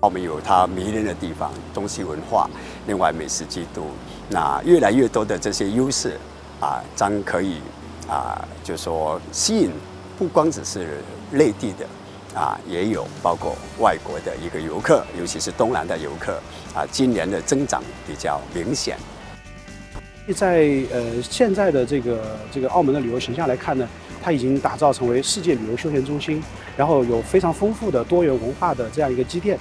澳门有它迷人的地方，中西文化，另外美食基督，那越来越多的这些优势将可以就是说吸引不光只是内地的也有包括外国的一个游客，尤其是东南的游客今年的增长比较明显。在现在的这个澳门的旅游形象来看呢，它已经打造成为世界旅游休闲中心，然后有非常丰富的多元文化的这样一个积淀。